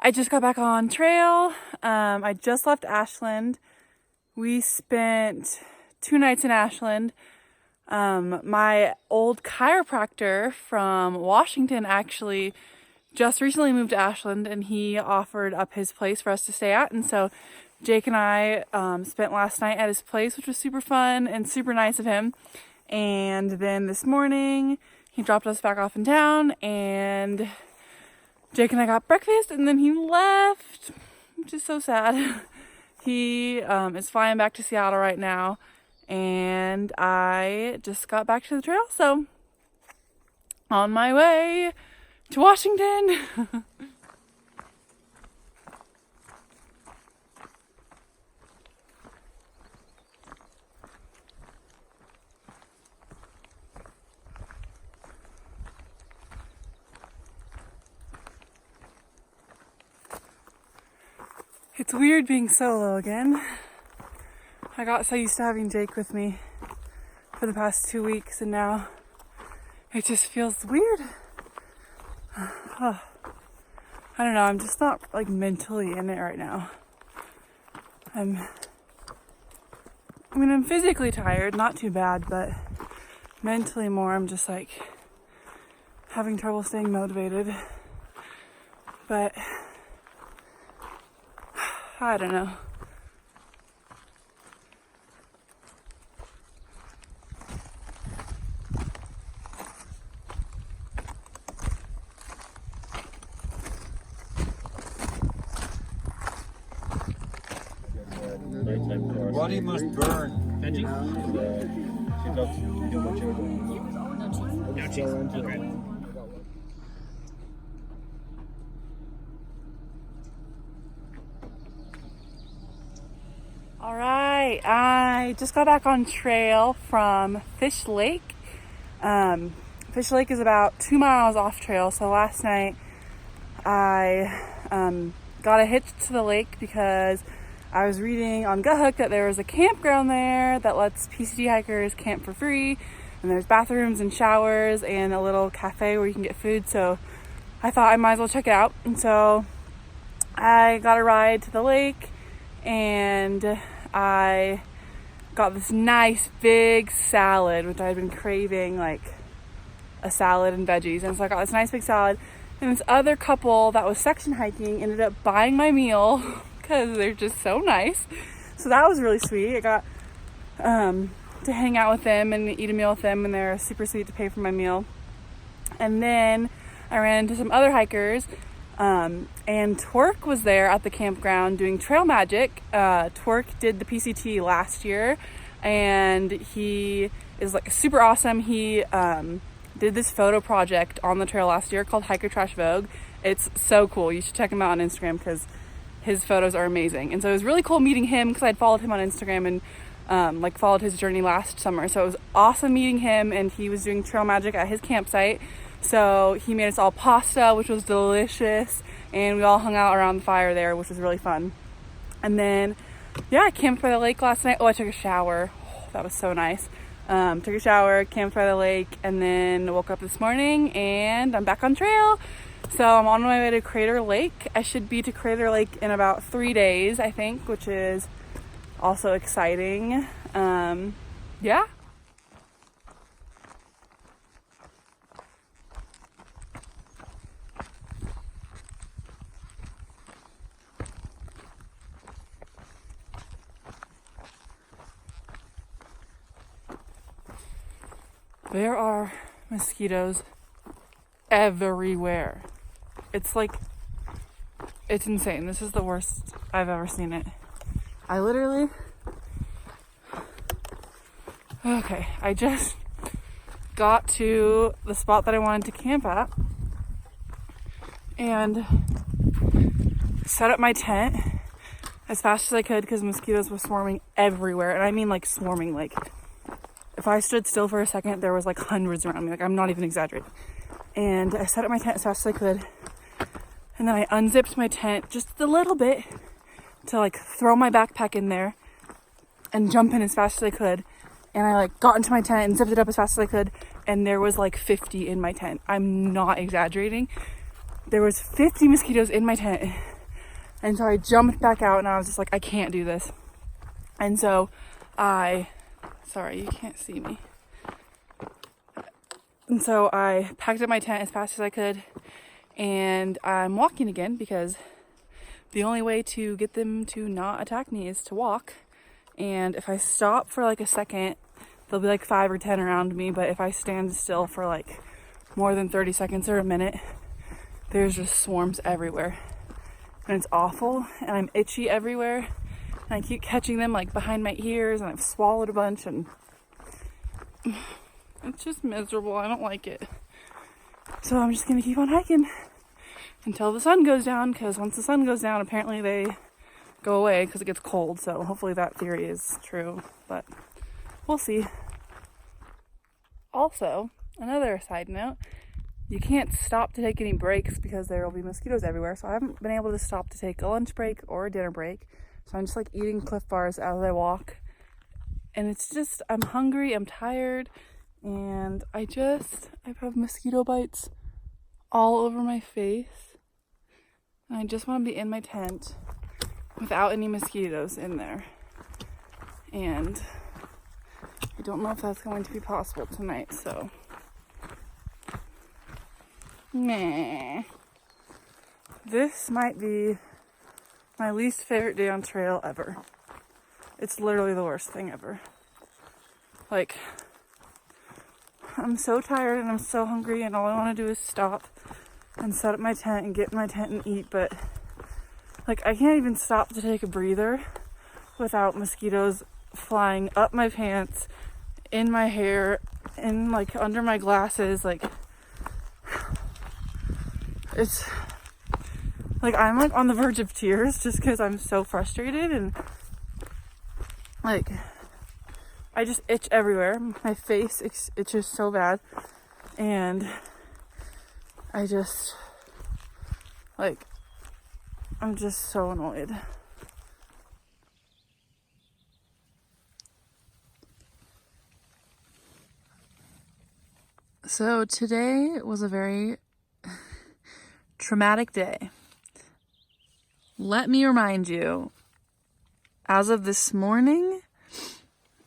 I just got back on trail. I just left Ashland. We spent 2 nights in Ashland. My old chiropractor from Washington actually just recently moved to Ashland, and he offered up his place for us to stay at. And so Jake and I spent last night at his place, which was super fun and super nice of him. And then this morning he dropped us back off in town, and Jake and I got breakfast, and then he left, which is so sad. He is flying back to Seattle right now, and I just got back to the trail, so on my way to Washington. It's weird being solo again. I got so used to having Jake with me for the past 2 weeks, and now it just feels weird. I don't know, I'm just not like mentally in it right now. I'm physically tired, not too bad, but mentally more, I'm just like having trouble staying motivated. But I don't know. Body must burn. All right, I just got back on trail from Fish Lake. Fish Lake is about 2 miles off trail. So last night I got a hitch to the lake because I was reading on GutHook that there was a campground there that lets PCT hikers camp for free, and there's bathrooms and showers and a little cafe where you can get food. So I thought I might as well check it out, and so I got a ride to the lake, and I got this nice big salad, which I'd been craving, like a salad and veggies. And so I got this nice big salad, and this other couple that was section hiking ended up buying my meal because they're just so nice. So that was really sweet. I got to hang out with them and eat a meal with them, and they're super sweet to pay for my meal. And then I ran into some other hikers, and Twerk was there at the campground doing trail magic. Twerk did the PCT last year, and he is like super awesome. He did this photo project on the trail last year called Hiker Trash Vogue. It's so cool. You should check him out on Instagram because his photos are amazing. And so it was really cool meeting him because I'd followed him on Instagram and followed his journey last summer. So it was awesome meeting him, and he was doing trail magic at his campsite. So he made us all pasta, which was delicious, and we all hung out around the fire there, which was really fun. And then, yeah, I camped by the lake last night. Oh, I took a shower. Oh, that was so nice. Took a shower, camped by the lake, and then woke up this morning, and I'm back on trail. So I'm on my way to Crater Lake. I should be to Crater Lake in about 3 days, I think, which is also exciting. Yeah. There are mosquitoes everywhere. It's insane. This is the worst I've ever seen it. Okay, I just got to the spot that I wanted to camp at and set up my tent as fast as I could because mosquitoes were swarming everywhere. And I mean like swarming, like if I stood still for a second, there was like hundreds around me. Like, I'm not even exaggerating. And I set up my tent as fast as I could. And then I unzipped my tent just a little bit to like throw my backpack in there and jump in as fast as I could. And I like got into my tent and zipped it up as fast as I could. And there was like 50 in my tent. I'm not exaggerating. There was 50 mosquitoes in my tent. And so I jumped back out and I was just like, I can't do this. And so sorry, you can't see me. And so I packed up my tent as fast as I could, and I'm walking again because the only way to get them to not attack me is to walk. And if I stop for like a second, there'll be like 5 or 10 around me. But if I stand still for like more than 30 seconds or a minute, there's just swarms everywhere. And it's awful, and I'm itchy everywhere. And I keep catching them like behind my ears, and I've swallowed a bunch, and it's just miserable. I don't like it. So I'm just gonna keep on hiking until the sun goes down, because once the sun goes down, apparently they go away because it gets cold. So hopefully that theory is true, but we'll see. Also, another side note, you can't stop to take any breaks because there will be mosquitoes everywhere. So I haven't been able to stop to take a lunch break or a dinner break. So I'm just like eating Cliff Bars as I walk. And it's just, I'm hungry, I'm tired, and I have mosquito bites all over my face. And I just want to be in my tent without any mosquitoes in there. And I don't know if that's going to be possible tonight, so. Meh. This might be my least favorite day on trail ever. It's literally the worst thing ever. Like, I'm so tired and I'm so hungry, and all I want to do is stop and set up my tent and get in my tent and eat, but like I can't even stop to take a breather without mosquitoes flying up my pants, in my hair, in like under my glasses. Like, it's like I'm like on the verge of tears just because I'm so frustrated, and like I just itch everywhere. My face itches so bad, and I just like I'm just so annoyed. So today was a very traumatic day. Let me remind you, as of this morning,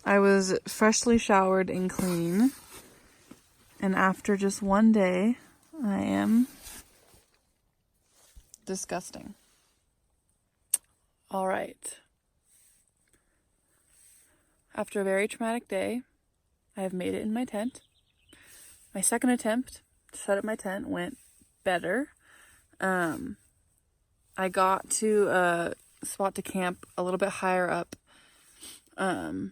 I was freshly showered and clean. And after just one day, I am disgusting. All right. After a very traumatic day, I have made it in my tent. My second attempt to set up my tent went better. I got to a spot to camp a little bit higher up, and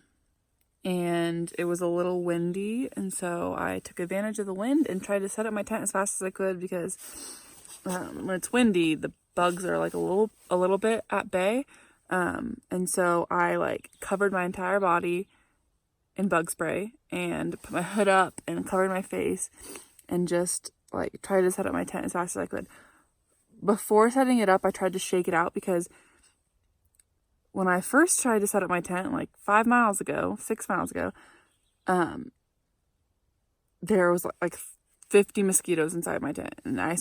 it was a little windy, and so I took advantage of the wind and tried to set up my tent as fast as I could, because when it's windy, the bugs are like a little bit at bay, and so I like covered my entire body in bug spray and put my hood up and covered my face and just like tried to set up my tent as fast as I could. Before setting it up, I tried to shake it out, because when I first tried to set up my tent like 6 miles ago, there was like 50 mosquitoes inside my tent, and I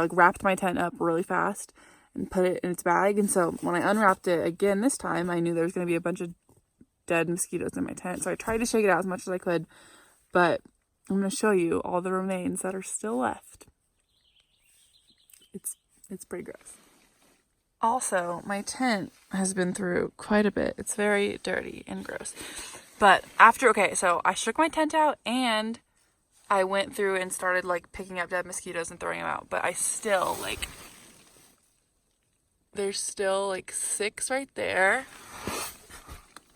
wrapped my tent up really fast and put it in its bag. And so when I unwrapped it again this time, I knew there was going to be a bunch of dead mosquitoes in my tent. So I tried to shake it out as much as I could, but I'm going to show you all the remains that are still left. It's pretty gross. Also, my tent has been through quite a bit. It's very dirty and gross. But so I shook my tent out, and I went through and started like picking up dead mosquitoes and throwing them out. But I still there's still like 6 right there.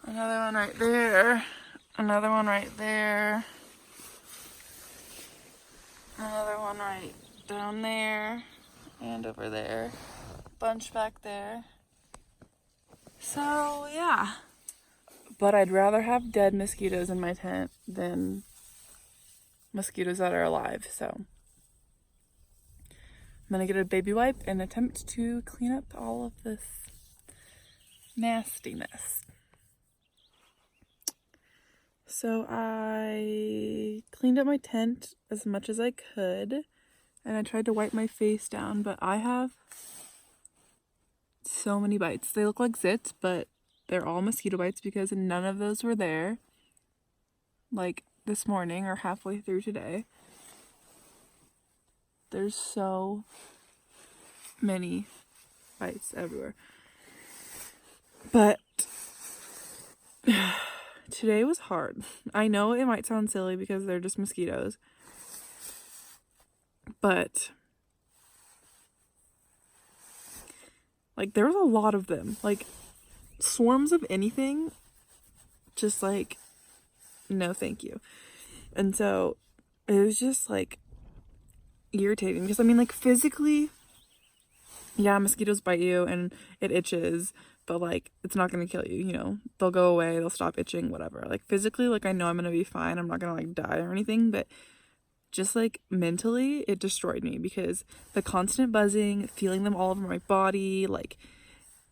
Another one right there. Another one right there. Another one right down there. And over there. Bunch back there. So, yeah. But I'd rather have dead mosquitoes in my tent than mosquitoes that are alive. So, I'm going to get a baby wipe and attempt to clean up all of this nastiness. So I cleaned up my tent as much as I could, and I tried to wipe my face down, but I have so many bites. They look like zits, but they're all mosquito bites because none of those were there like this morning or halfway through today. There's so many bites everywhere. But today was hard. I know it might sound silly because they're just mosquitoes, but like there was a lot of them. Like swarms of anything, just like no thank you. And so it was just like irritating because I mean, like physically, yeah, mosquitoes bite you and it itches, but like it's not gonna kill you, you know. They'll go away, they'll stop itching, whatever. Like physically, like I know I'm gonna be fine, I'm not gonna like die or anything, but just like mentally it destroyed me because the constant buzzing, feeling them all over my body, like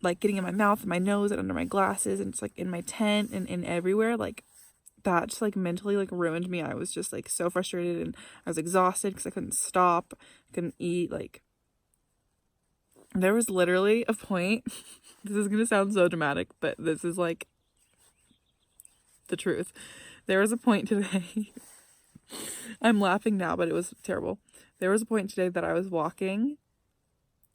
getting in my mouth and my nose and under my glasses, and it's like in my tent and everywhere, like that just like mentally like ruined me. I was just like so frustrated and I was exhausted because I couldn't stop, couldn't eat. Like there was literally a point this is gonna sound so dramatic, but this is like the truth. There was a point today I'm laughing now, but it was terrible. There was a point today that I was walking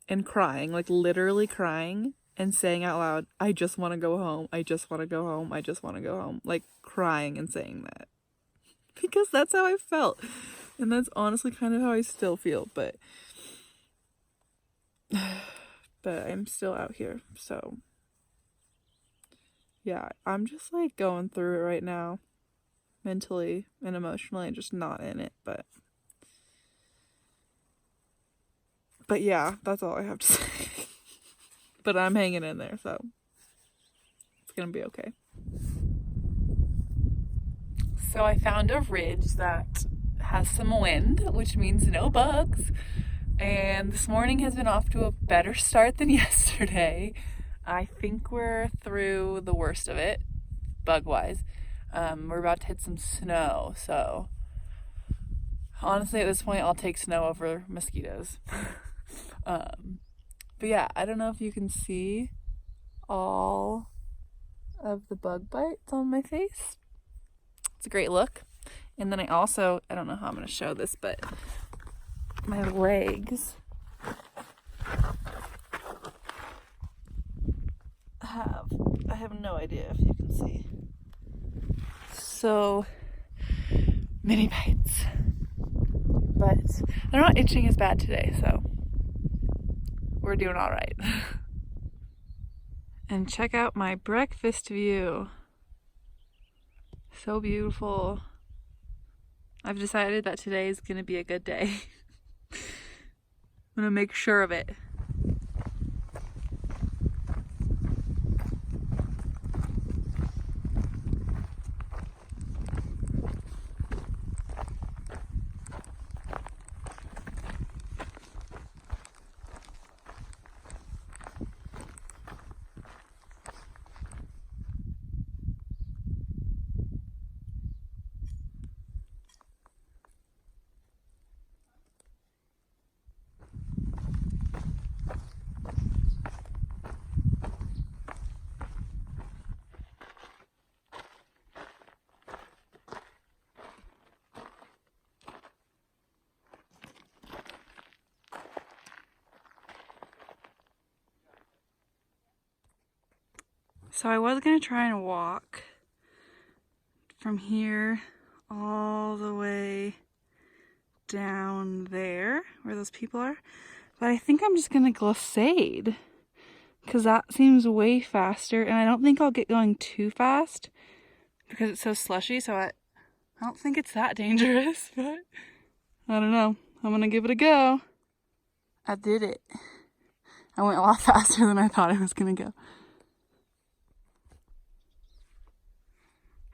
and crying, like literally crying and saying out loud, I just want to go home. I just want to go home. I just want to go home. Like crying and saying that. Because that's how I felt. And that's honestly kind of how I still feel, but I'm still out here. So yeah, I'm just like going through it right now, mentally and emotionally, just not in it, but yeah, that's all I have to say. But I'm hanging in there, so it's gonna be okay. So I found a ridge that has some wind, which means no bugs. And this morning has been off to a better start than yesterday. I think we're through the worst of it, bug-wise. We're about to hit some snow, so honestly at this point I'll take snow over mosquitoes. But yeah, I don't know if you can see all of the bug bites on my face. It's a great look. And then I don't know how I'm going to show this, but my legs I have no idea if you can see. So many bites. But they're not itching as bad today, so we're doing all right. And check out my breakfast view. So beautiful. I've decided that today is going to be a good day. I'm going to make sure of it. So I was going to try and walk from here all the way down there where those people are, but I think I'm just going to glissade because that seems way faster, and I don't think I'll get going too fast because it's so slushy, so I don't think it's that dangerous, but I don't know. I'm going to give it a go. I did it. I went a lot faster than I thought I was going to go.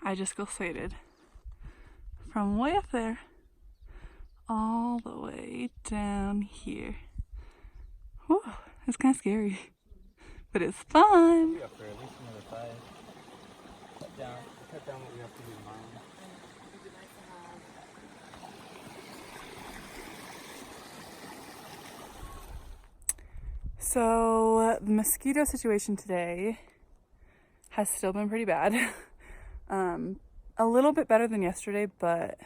I just glissaded from way up there all the way down here. Whew, it's kind of scary, but it's fun. Up there, at least another 5. Cut down what we have to do tomorrow. So the mosquito situation today has still been pretty bad. A little bit better than yesterday, but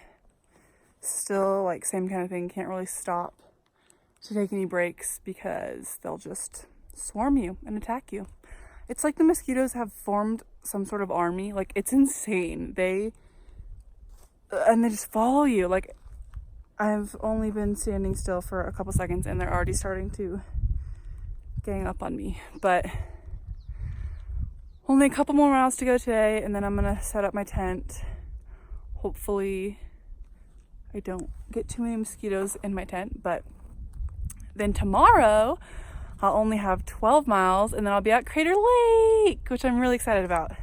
still like same kind of thing. Can't really stop to take any breaks because they'll just swarm you and attack you. It's like the mosquitoes have formed some sort of army. Like, it's insane. They just follow you. Like, I've only been standing still for a couple seconds and they're already starting to gang up on me. But only a couple more miles to go today, and then I'm gonna set up my tent. Hopefully I don't get too many mosquitoes in my tent, but then tomorrow I'll only have 12 miles and then I'll be at Crater Lake, which I'm really excited about.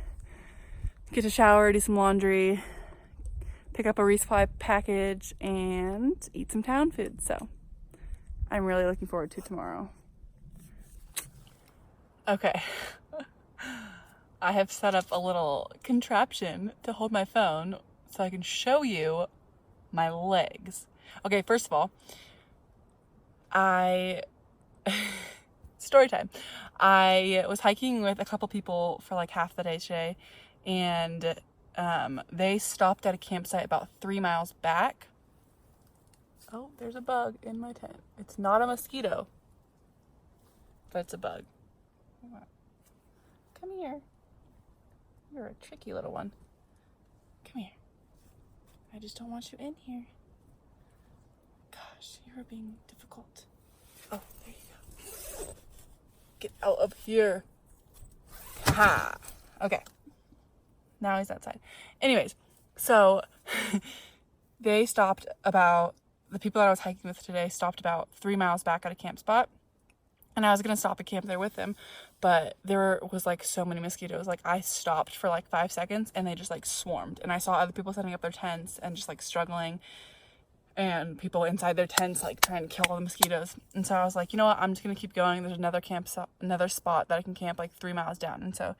Get to shower, do some laundry, pick up a resupply package, and eat some town food. So I'm really looking forward to tomorrow. Okay. I have set up a little contraption to hold my phone so I can show you my legs. Okay, first of all, story time. I was hiking with a couple people for like half the day today, and they stopped at a campsite about 3 miles back. Oh, there's a bug in my tent. It's not a mosquito, but it's a bug. Come here. You're a tricky little one. Come here. I just don't want you in here. Gosh, you're being difficult. Oh, there you go. Get out of here. Ha! Okay. Now he's outside. Anyways, so the people that I was hiking with today stopped about 3 miles back at a camp spot. And I was going to stop at camp there with them, but there was like so many mosquitoes. Like, I stopped for like 5 seconds and they just like swarmed. And I saw other people setting up their tents and just like struggling, and people inside their tents like trying to kill all the mosquitoes. And so I was like, you know what, I'm just going to keep going. There's another spot that I can camp like 3 miles down. And so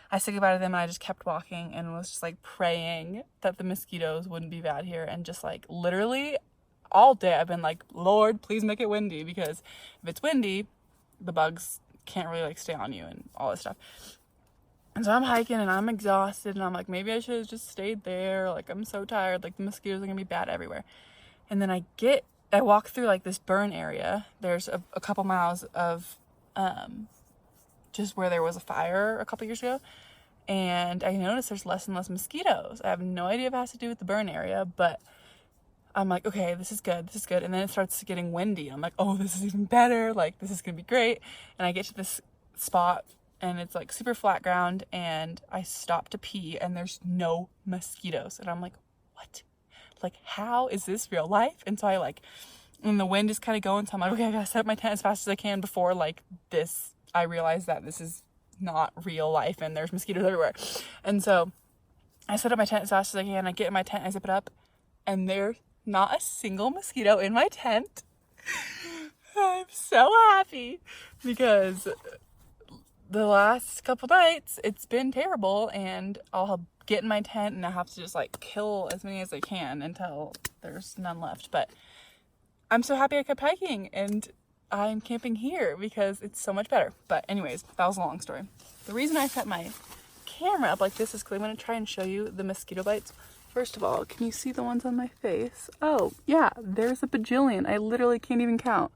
I said goodbye to them and I just kept walking and was just like praying that the mosquitoes wouldn't be bad here. And just like literally all day I've been like, Lord, please make it windy, because if it's windy, the bugs can't really like stay on you and all this stuff. And so I'm hiking and I'm exhausted and I'm like, maybe I should have just stayed there. Like, I'm so tired. Like, the mosquitoes are gonna be bad everywhere. And then I walk through like this burn area. There's a couple miles of just where there was a fire a couple years ago, and I noticed there's less and less mosquitoes. I have no idea if it has to do with the burn area, but I'm like, okay, this is good. And then it starts getting windy. I'm like, oh, this is even better. Like, this is going to be great. And I get to this spot and it's like super flat ground, and I stop to pee and there's no mosquitoes. And I'm like, what? Like, how is this real life? And so and the wind is kind of going. So I'm like, okay, I got to set up my tent as fast as I can before like this. I realize that this is not real life and there's mosquitoes everywhere. And so I set up my tent as fast as I can. I get in my tent, I zip it up, and there's not a single mosquito in my tent. I'm so happy, because the last couple nights it's been terrible, and I'll get in my tent and I have to just like kill as many as I can until there's none left. But I'm so happy I kept hiking and I'm camping here because it's so much better. But anyways, that was a long story. The reason I set my camera up like this is because I'm going to try and show you the mosquito bites. First of all, can you see the ones on my face? Oh, yeah, there's a bajillion. I literally can't even count.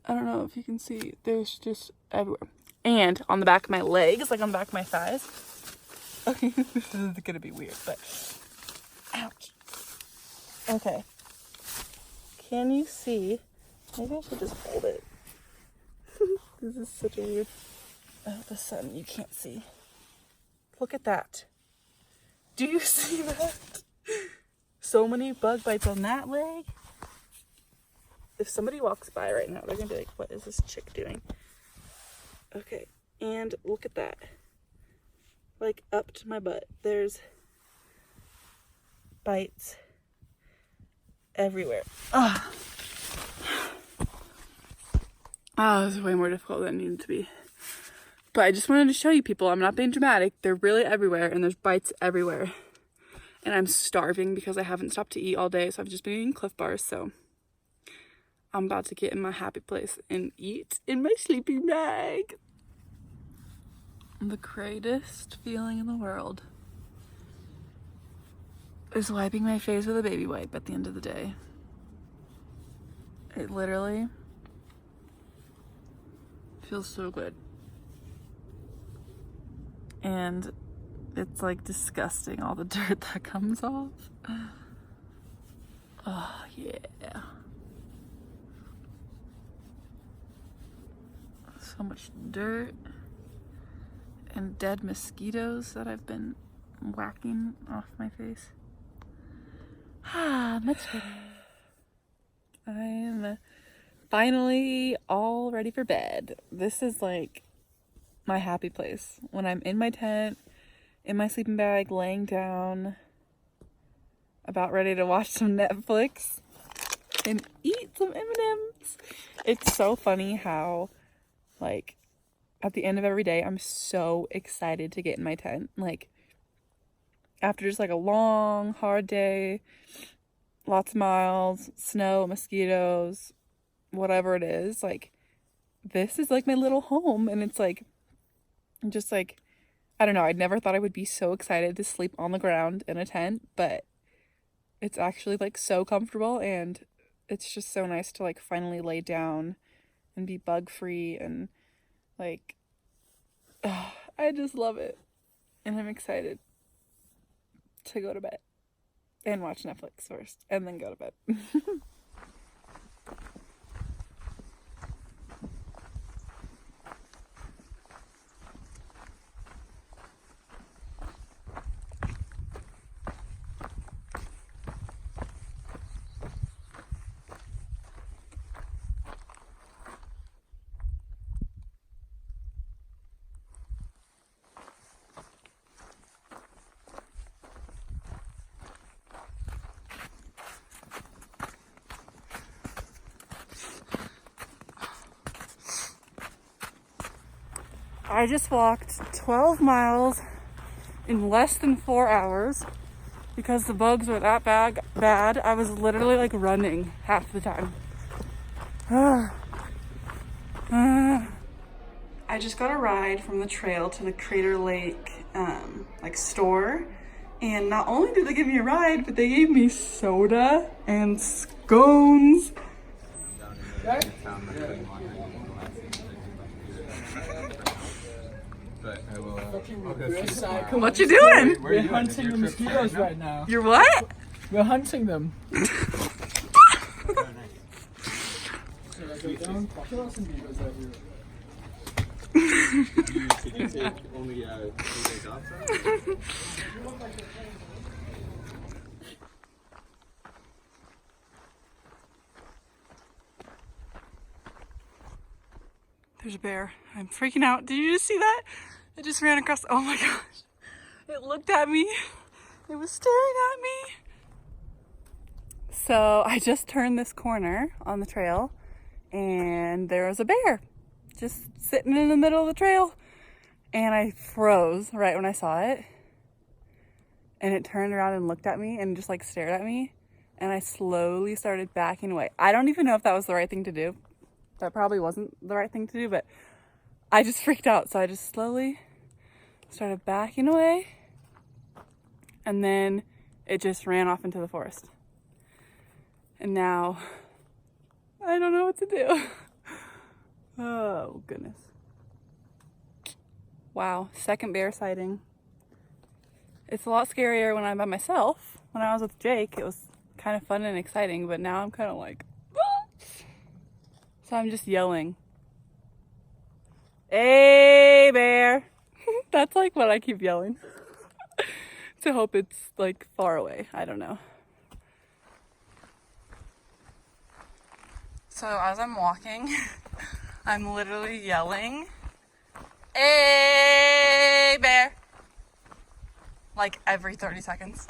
I don't know if you can see. There's just everywhere. And on the back of my legs, like on the back of my thighs. Okay, this is going to be weird, but... Ouch. Okay. Can you see? Maybe I should just hold it. This is such a weird... Oh, the sun, you can't see. Look at that. Do you see that? So many bug bites on that leg. If somebody walks by right now, they're gonna be like, what is this chick doing? Okay, and look at that. Like, up to my butt. There's bites everywhere. Ah, this is way more difficult than it needed to be. But I just wanted to show you people, I'm not being dramatic. They're really everywhere, and there's bites everywhere. And I'm starving because I haven't stopped to eat all day, so I've just been eating Cliff Bars, so I'm about to get in my happy place and eat in my sleeping bag. The greatest feeling in the world is wiping my face with a baby wipe at the end of the day. It literally feels so good. And it's like disgusting, all the dirt that comes off. Oh, yeah. So much dirt and dead mosquitoes that I've been whacking off my face. Much better. I am finally all ready for bed. This is like my happy place. When I'm in my tent, in my sleeping bag, laying down, about ready to watch some Netflix and eat some M&Ms. It's so funny how, like, at the end of every day, I'm so excited to get in my tent. Like, after just like a long, hard day, lots of miles, snow, mosquitoes, whatever it is, like, this is like my little home. And it's like, just like, I don't know, I'd never thought I would be so excited to sleep on the ground in a tent, but it's actually like so comfortable, and it's just so nice to like finally lay down and be bug free, and like, I just love it. And I'm excited to go to bed and watch Netflix first and then go to bed. I just walked 12 miles in less than 4 hours because the bugs were that bad. I was literally like running half the time. I just got a ride from the trail to the Crater Lake like store, and not only did they give me a ride, but they gave me soda and scones. What you doing? We're hunting the mosquitoes right now. You're what? We're hunting them. There's a bear. I'm freaking out. Did you just see that? It just ran across. Oh my gosh. It looked at me. It was staring at me. So I just turned this corner on the trail, and there was a bear just sitting in the middle of the trail. And I froze right when I saw it. And it turned around and looked at me and just like stared at me. And I slowly started backing away. I don't even know if that was the right thing to do. That probably wasn't the right thing to do, but I just freaked out. So I just slowly started backing away. And then it just ran off into the forest. And now I don't know what to do. Oh, goodness. Wow, second bear sighting. It's a lot scarier when I'm by myself. When I was with Jake, it was kind of fun and exciting, but now I'm kind of like, ah! So I'm just yelling, "Hey, bear!" That's like what I keep yelling to hope it's like far away. I don't know. So as I'm walking, I'm literally yelling, "Hey, bear!" like every 30 seconds.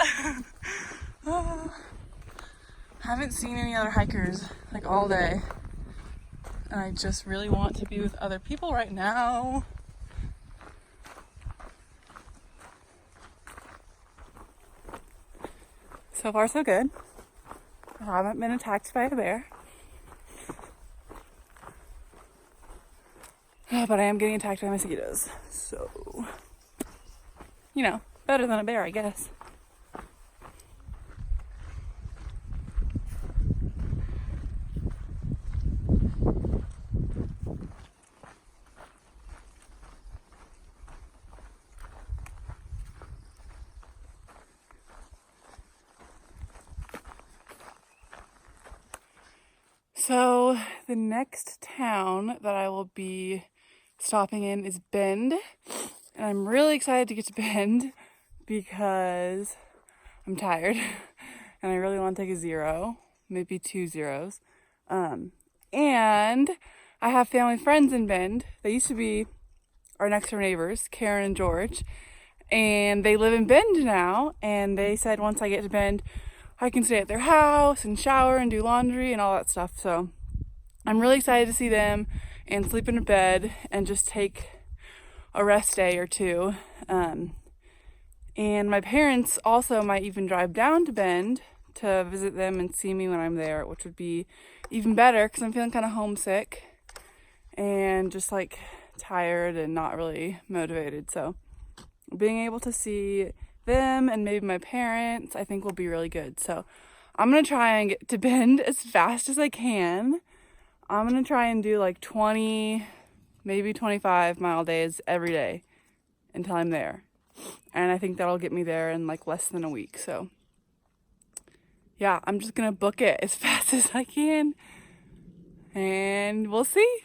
Haven't seen any other hikers like all day, and I just really want to be with other people right now. So far so good. I haven't been attacked by a bear. But I am getting attacked by mosquitoes. So, you know, better than a bear, I guess. So the next town that I will be stopping in is Bend. And I'm really excited to get to Bend because I'm tired and I really want to take a 0, maybe 2 zeros. And I have family friends in Bend. They used to be our next door neighbors, Karen and George. And they live in Bend now. And they said once I get to Bend, I can stay at their house and shower and do laundry and all that stuff. So I'm really excited to see them and sleep in a bed and just take a rest day or 2. And my parents also might even drive down to Bend to visit them and see me when I'm there, which would be even better because I'm feeling kind of homesick and just like tired and not really motivated. So being able to see them and maybe my parents, I think will be really good. So I'm going to try and get to Bend as fast as I can. I'm going to try and do like 20, maybe 25 mile days every day until I'm there. And I think that'll get me there in like less than a week. So yeah, I'm just going to book it as fast as I can and we'll see.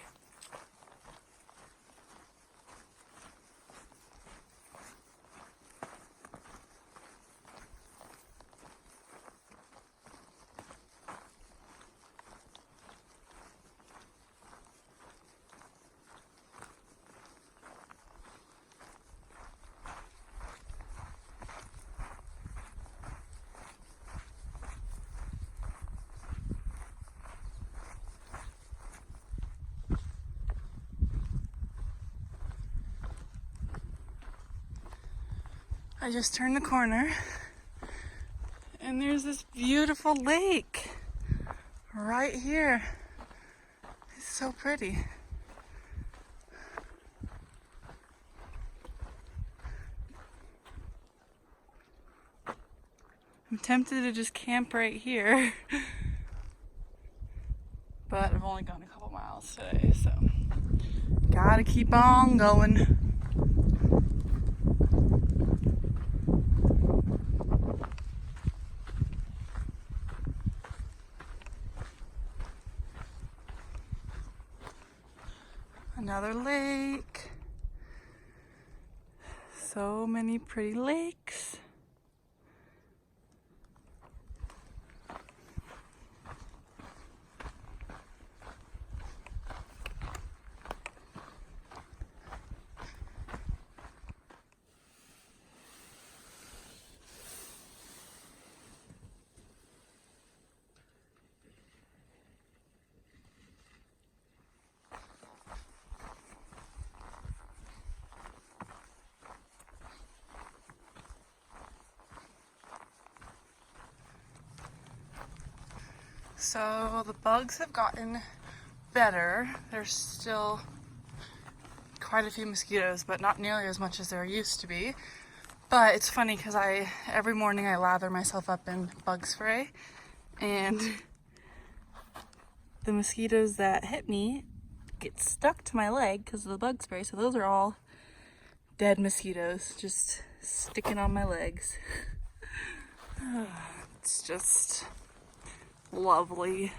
I just turned the corner and there's this beautiful lake right here. It's so pretty. I'm tempted to just camp right here, but I've only gone a couple miles today, so gotta keep on going. Another lake. So many pretty lakes. So the bugs have gotten better. There's still quite a few mosquitoes, but not nearly as much as there used to be. But it's funny because every morning I lather myself up in bug spray, and the mosquitoes that hit me get stuck to my leg because of the bug spray. So those are all dead mosquitoes just sticking on my legs. It's just lovely.